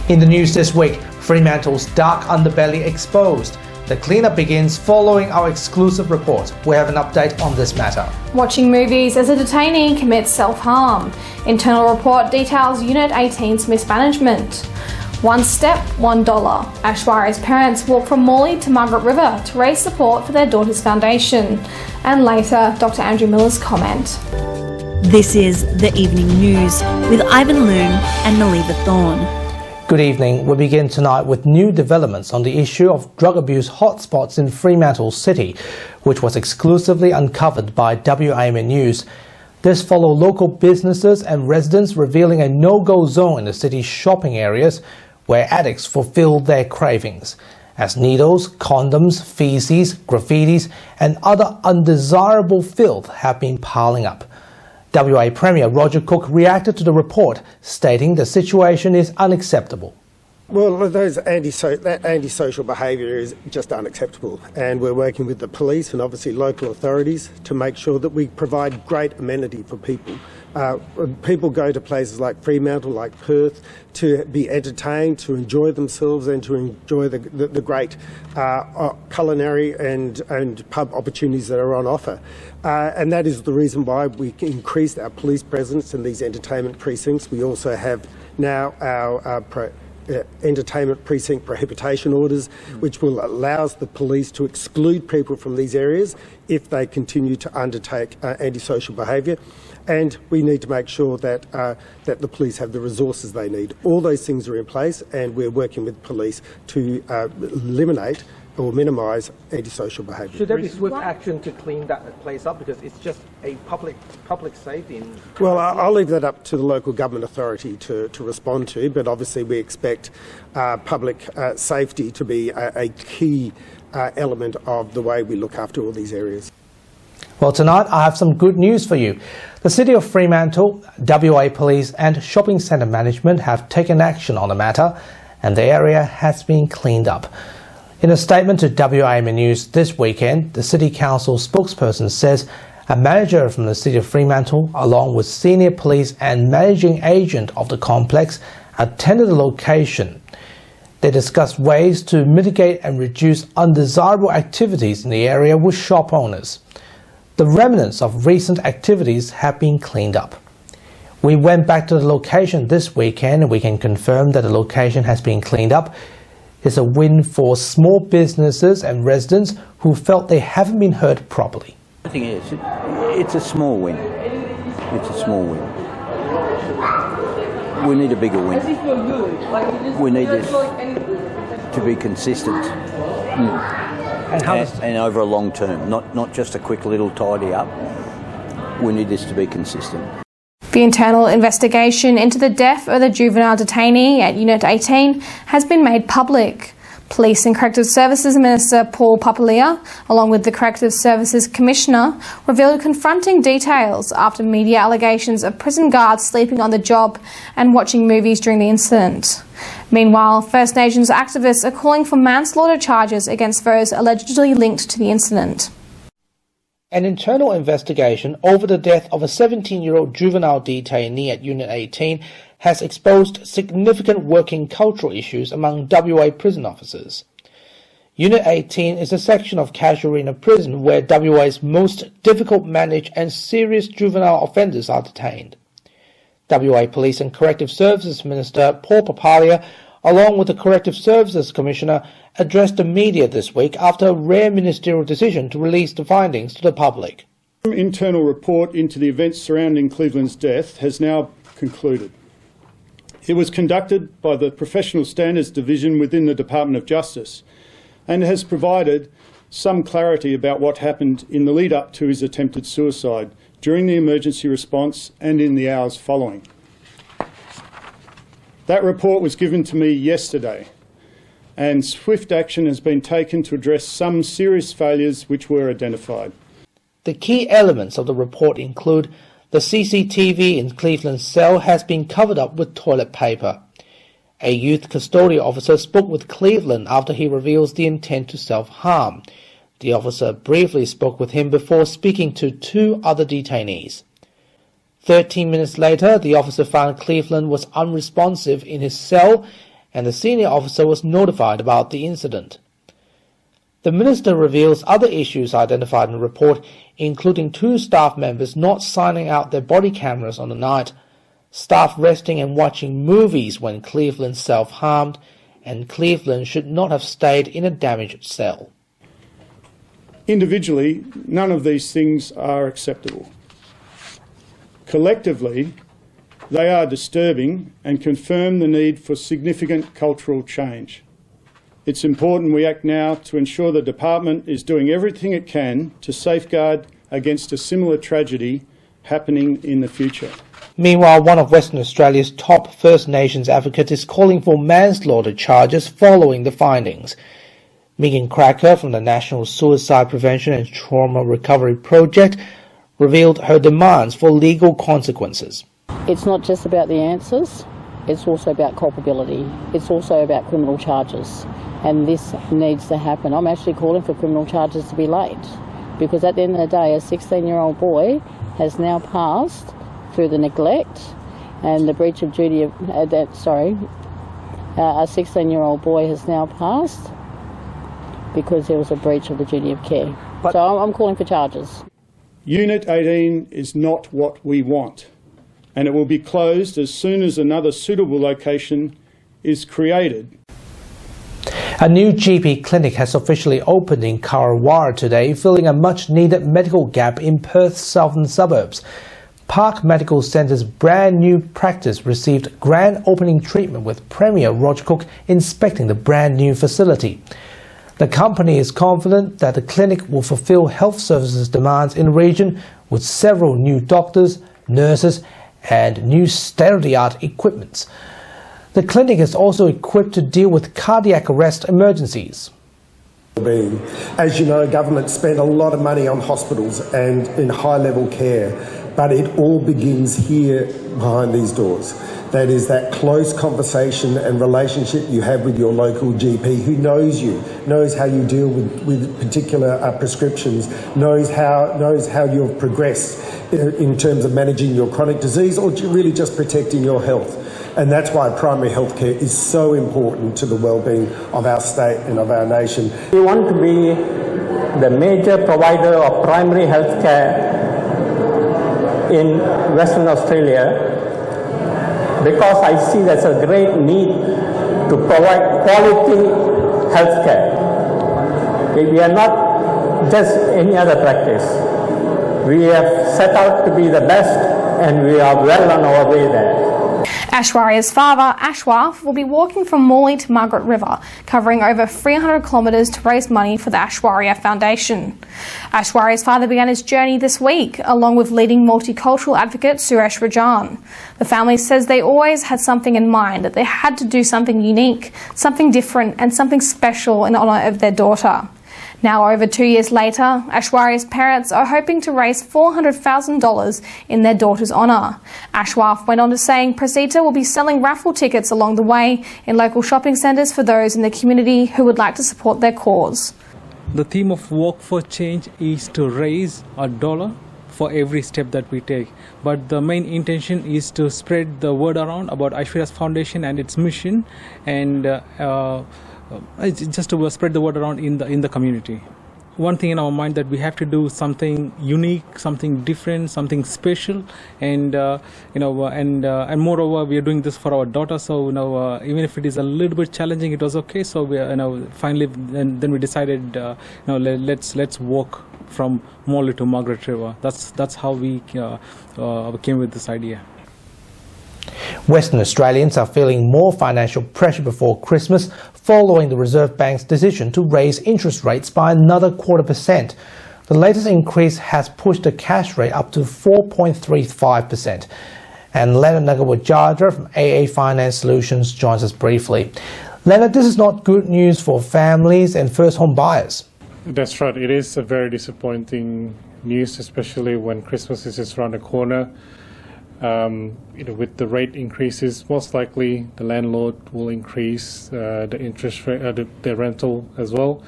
In the news this week, Fremantle's dark underbelly exposed. The cleanup begins following our exclusive report. We have an update on this matter. Watching movies as a detainee commits self-harm. Internal report details Unit 18's mismanagement. One step, $1. Aishwarya's parents walk from Morley to Margaret River to raise support for their daughter's foundation. And later, Dr. Andrew Miller's comment. This is The Evening News with Ivan Loon and Maliva Thorne. Good evening. We begin tonight with new developments on the issue of drug abuse hotspots in Fremantle City, which was exclusively uncovered by WAMN News. This followed local businesses and residents revealing a no-go zone in the city's shopping areas where addicts fulfilled their cravings, as needles, condoms, feces, graffitis and other undesirable filth have been piling up. WA Premier Roger Cook reacted to the report, stating the situation is unacceptable. Well, that antisocial behaviour is just unacceptable, and we're working with the police and obviously local authorities to make sure that we provide great amenity for people. People go to places like Fremantle, like Perth, to be entertained, to enjoy themselves and to enjoy the great culinary and pub opportunities that are on offer. And that is the reason why we increased our police presence in these entertainment precincts. We also have now our entertainment precinct prohibition orders, which will allow the police to exclude people from these areas if they continue to undertake antisocial behaviour. And we need to make sure that that the police have the resources they need. All those things are in place, and we're working with police to eliminate or minimise antisocial behaviour. Should there be swift action to clean that place up, because it's just a public safety? Well, I'll leave that up to the local government authority to respond to, but obviously we expect public safety to be a key element of the way we look after all these areas. Well, tonight I have some good news for you. The City of Fremantle, WA Police and Shopping Centre Management have taken action on the matter, and the area has been cleaned up. In a statement to WAMN News this weekend, the City Council spokesperson says a manager from the City of Fremantle, along with senior police and managing agent of the complex, attended the location. They discussed ways to mitigate and reduce undesirable activities in the area with shop owners. The remnants of recent activities have been cleaned up. We went back to the location this weekend and we can confirm that the location has been cleaned up. It's a win for small businesses and residents who felt they haven't been heard properly. I think it's a small win. It's a small win. We need a bigger win. We need this to be consistent. And over a long term, not just a quick little tidy up. We need this to be consistent. The internal investigation into the death of the juvenile detainee at Unit 18 has been made public. Police and Corrective Services Minister Paul Papalia, along with the Corrective Services Commissioner, revealed confronting details after media allegations of prison guards sleeping on the job and watching movies during the incident. Meanwhile, First Nations activists are calling for manslaughter charges against those allegedly linked to the incident. An internal investigation over the death of a 17-year-old juvenile detainee at Unit 18 has exposed significant working cultural issues among WA prison officers. Unit 18 is a section of Casuarina Prison where WA's most difficult managed and serious juvenile offenders are detained. WA Police and Corrective Services Minister Paul Papalia, along with the Corrective Services Commissioner, addressed the media this week after a rare ministerial decision to release the findings to the public. An internal report into the events surrounding Cleveland's death has now concluded. It was conducted by the Professional Standards Division within the Department of Justice and has provided some clarity about what happened in the lead up to his attempted suicide, during the emergency response and in the hours following. That report was given to me yesterday, and swift action has been taken to address some serious failures which were identified. The key elements of the report include the CCTV in Cleveland's cell has been covered up with toilet paper. A youth custodial officer spoke with Cleveland after he reveals the intent to self-harm. The officer briefly spoke with him before speaking to 2 other detainees. 13 minutes later, the officer found Cleveland was unresponsive in his cell and the senior officer was notified about the incident. The minister reveals other issues identified in the report, including 2 staff members not signing out their body cameras on the night, staff resting and watching movies when Cleveland self-harmed, and Cleveland should not have stayed in a damaged cell. Individually, none of these things are acceptable. Collectively, they are disturbing and confirm the need for significant cultural change. It's important we act now to ensure the department is doing everything it can to safeguard against a similar tragedy happening in the future. Meanwhile, one of Western Australia's top First Nations advocates is calling for manslaughter charges following the findings. Megan Cracker from the National Suicide Prevention and Trauma Recovery Project revealed her demands for legal consequences. It's not just about the answers, it's also about culpability. It's also about criminal charges. And this needs to happen. I'm actually calling for criminal charges to be laid, because at the end of the day, a 16-year-old boy has now passed through the neglect and the breach of duty of, a 16-year-old boy has now passed because there was a breach of the duty of care. So I'm calling for charges. Unit 18 is not what we want, and it will be closed as soon as another suitable location is created. A new GP clinic has officially opened in Karawar today, filling a much-needed medical gap in Perth's southern suburbs. Park Medical Centre's brand new practice received grand opening treatment with Premier Roger Cook inspecting the brand new facility. The company is confident that the clinic will fulfill health services demands in the region with several new doctors, nurses and new state-of-the-art equipment. The clinic is also equipped to deal with cardiac arrest emergencies. As you know, government spent a lot of money on hospitals and in high-level care, but it all begins here behind these doors. That is that close conversation and relationship you have with your local GP who knows you, knows how you deal with particular prescriptions, knows how you've progressed in terms of managing your chronic disease or really just protecting your health. And that's why primary health care is so important to the well-being of our state and of our nation. We want to be the major provider of primary health care in Western Australia because I see there's a great need to provide quality health care. We are not just any other practice. We have set out to be the best and we are well on our way there. Aishwarya's father, Ashwar, will be walking from Morley to Margaret River, covering over 300 kilometres to raise money for the Aishwarya Foundation. Aishwarya's father began his journey this week, along with leading multicultural advocate Suresh Rajan. The family says they always had something in mind, that they had to do something unique, something different and something special in honour of their daughter. Now, over 2 years later, Aishwarya's parents are hoping to raise $400,000 in their daughter's honour. Ashwar went on to saying Prasita will be selling raffle tickets along the way in local shopping centres for those in the community who would like to support their cause. The theme of Walk for Change is to raise $1 for every step that we take. But the main intention is to spread the word around about Aishwarya's Foundation and its mission, and just to spread the word around in the community. One thing in our mind that we have to do something unique, something different, something special, and and moreover we are doing this for our daughter. So even if it is a little bit challenging, it was okay. So we finally then we decided let's walk from Morley to Margaret River. That's how we came with this idea. Western Australians are feeling more financial pressure before Christmas following the Reserve Bank's decision to raise interest rates by another 0.25%. The latest increase has pushed the cash rate up to 4.35%. And Leonard Nagawajadra from AA Finance Solutions joins us briefly. Leonard, this is not good news for families and first home buyers. That's right. It is a very disappointing news, especially when Christmas is just around the corner. With the rate increases, most likely the landlord will increase the interest rate, the rental as well,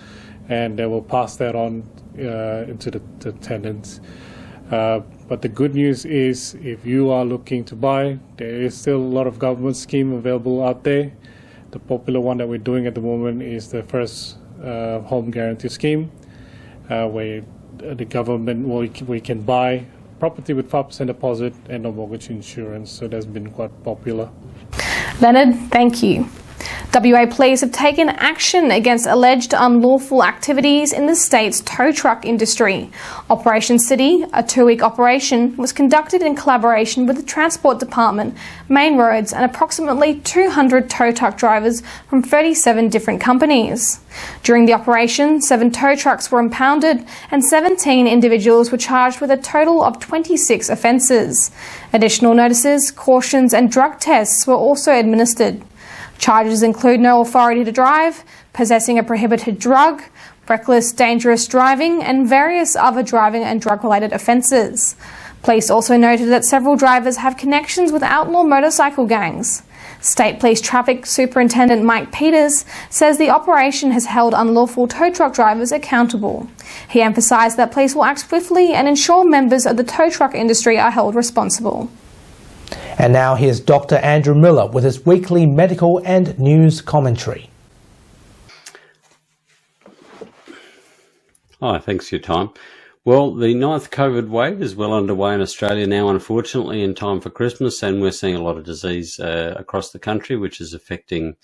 and they will pass that on into the tenants. But the good news is, if you are looking to buy, there is still a lot of government scheme available out there. The popular one that we're doing at the moment is the first home guarantee scheme, where the government, we can buy property with 5% deposit and no mortgage insurance. So that's been quite popular. Leonard, thank you. WA Police have taken action against alleged unlawful activities in the state's tow truck industry. Operation City, a 2-week operation, was conducted in collaboration with the Transport Department, Main Roads and approximately 200 tow truck drivers from 37 different companies. During the operation, 7 tow trucks were impounded and 17 individuals were charged with a total of 26 offences. Additional notices, cautions and drug tests were also administered. Charges include no authority to drive, possessing a prohibited drug, reckless, dangerous driving and various other driving and drug-related offences. Police also noted that several drivers have connections with outlaw motorcycle gangs. State Police Traffic Superintendent Mike Peters says the operation has held unlawful tow truck drivers accountable. He emphasised that police will act swiftly and ensure members of the tow truck industry are held responsible. And now here's Dr. Andrew Miller with his weekly medical and news commentary. Hi, thanks for your time. Well, the 9th COVID wave is well underway in Australia now, unfortunately, in time for Christmas, and we're seeing a lot of disease across the country, which is affecting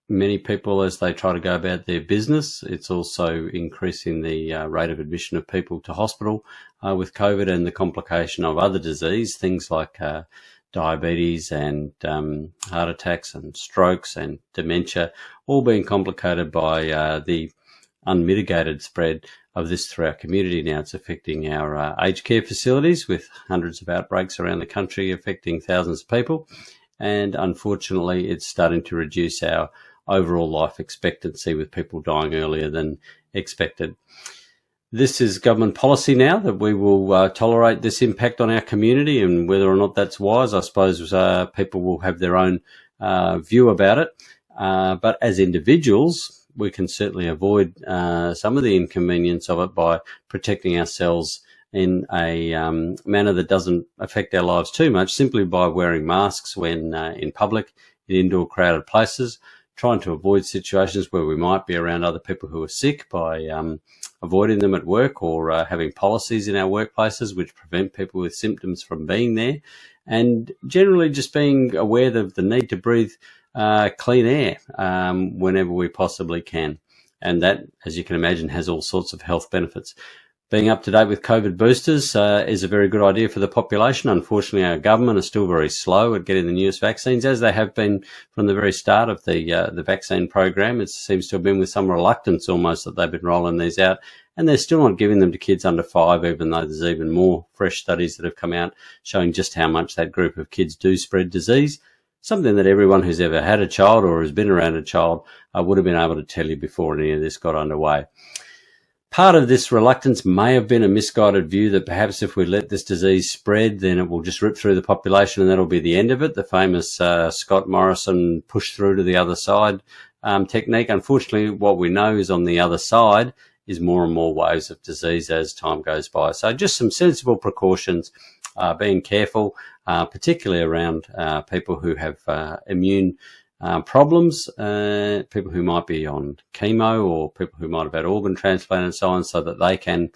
many people as they try to go about their business. It's also increasing the rate of admission of people to hospital with COVID and the complication of other disease, things like diabetes and heart attacks and strokes and dementia, all being complicated by the unmitigated spread of this through our community. Now it's affecting our aged care facilities with hundreds of outbreaks around the country affecting thousands of people. And unfortunately, it's starting to reduce our overall life expectancy with people dying earlier than expected. This is government policy now that we will tolerate this impact on our community, and whether or not that's wise, I suppose people will have their own view about it. But as individuals, we can certainly avoid some of the inconvenience of it by protecting ourselves in a manner that doesn't affect our lives too much, simply by wearing masks when in public, in indoor crowded places, trying to avoid situations where we might be around other people who are sick by avoiding them at work, or having policies in our workplaces which prevent people with symptoms from being there, and generally just being aware of the need to breathe clean air whenever we possibly can. And that, as you can imagine, has all sorts of health benefits. Being up to date with COVID boosters is a very good idea for the population. Unfortunately, our government is still very slow at getting the newest vaccines, as they have been from the very start of the vaccine program. It seems to have been with some reluctance almost that they've been rolling these out, and they're still not giving them to kids under 5, even though there's even more fresh studies that have come out showing just how much that group of kids do spread disease. Something that everyone who's ever had a child or has been around a child would have been able to tell you before any of this got underway. Part of this reluctance may have been a misguided view that perhaps if we let this disease spread, then it will just rip through the population and that'll be the end of it. The famous Scott Morrison push through to the other side technique. Unfortunately, what we know is on the other side is more and more waves of disease as time goes by. So just some sensible precautions, being careful, particularly around people who have immune problems, people who might be on chemo, or people who might have had organ transplant and so on, so that they can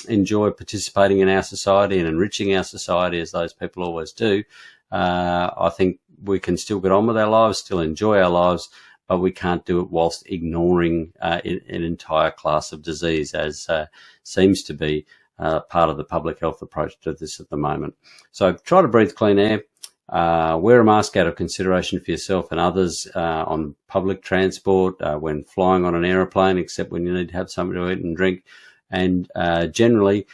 enjoy participating in our society and enriching our society, as those people always do. I think we can still get on with our lives, still enjoy our lives, but we can't do it whilst ignoring an entire class of disease, as seems to be part of the public health approach to this at the moment. So try to breathe clean air. Wear a mask out of consideration for yourself and others on public transport, when flying on an aeroplane, except when you need to have something to eat and drink. And generally,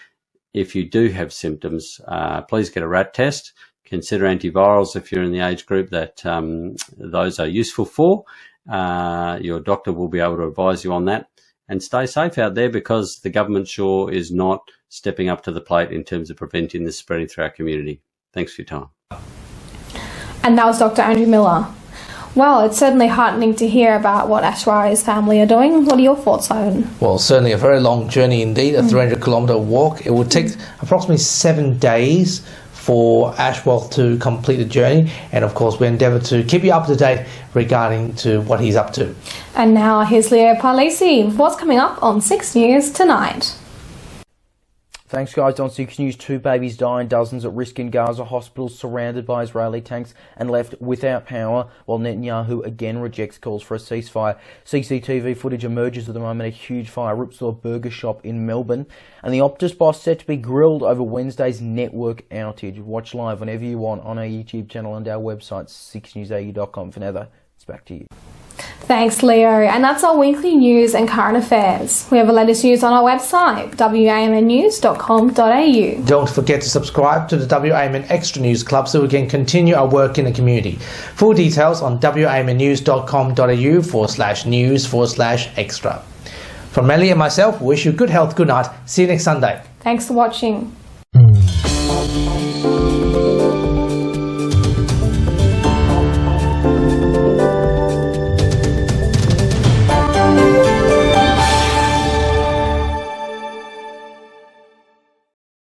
if you do have symptoms, please get a rat test. Consider antivirals if you're in the age group that those are useful for. Your doctor will be able to advise you on that. And stay safe out there, because the government sure is not stepping up to the plate in terms of preventing this spreading through our community. Thanks for your time. And that was Dr. Andrew Miller. Well, it's certainly heartening to hear about what Aishwarya's family are doing. What are your thoughts, Ivan? Well, certainly a very long journey indeed, a 300-kilometre walk. It would take approximately 7 days for Ashworth to complete the journey, and of course we endeavour to keep you up to date regarding to what he's up to. And now here's Leo Parlisi with what's coming up on 6 News tonight. Thanks guys. On 6 News, 2 babies die and dozens at risk in Gaza hospitals surrounded by Israeli tanks and left without power, while Netanyahu again rejects calls for a ceasefire. CCTV footage emerges at the moment. A huge fire rips through a burger shop in Melbourne, and the Optus boss set to be grilled over Wednesday's network outage. Watch live whenever you want on our YouTube channel and our website 6newsau.com. For now, it's back to you. Thanks, Leo. And that's our weekly news and current affairs. We have the latest news on our website, wamnnews.com.au. Don't forget to subscribe to the WAMN Extra News Club so we can continue our work in the community. Full details on wamnnews.com.au/news/extra. From Melly and myself, we wish you good health, good night. See you next Sunday. Thanks for watching.